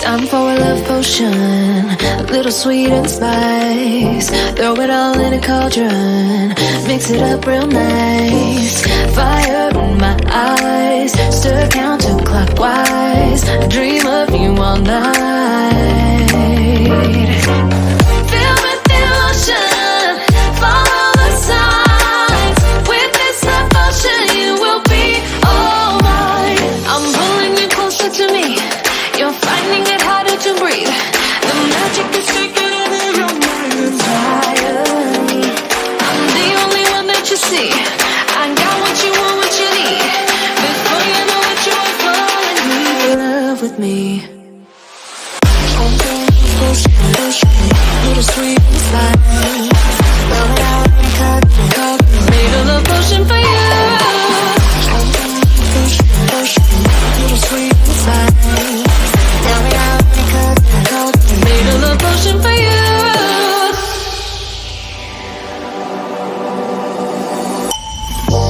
Time for a love potion, a little sweet and spice. Throw it all in a cauldron, mix it up real nice. Fire in my eyes, stir counterclockwise. I dream of you all night. Feel with devotion, follow the signs. With this devotion, you will be all mine. I'm pulling you closer to me. You're finding it harder to breathe. The magic is taking over your mind entirely. I'm the only one that you see. I got what you want, what you need. Before you know it, you are falling in love with me. Little sweet and spice. Love it out and cut. Made a love potion for you. Little sweet and spice. Made a love potion for you.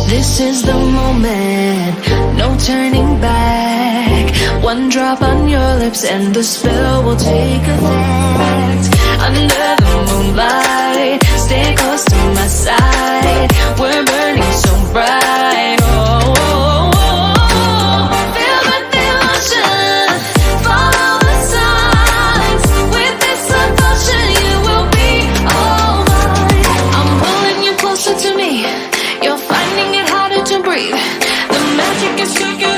This is the moment, no turning back. One drop on your lips and the spell will take effect. Under the moonlight, stay close to my side. We're burning so bright. Oh, oh, oh, oh. Feel the devotion, follow the signs. With this devotion, you will be all mine. I'm pulling you closer to me. You're finding it harder to breathe. The magic is taking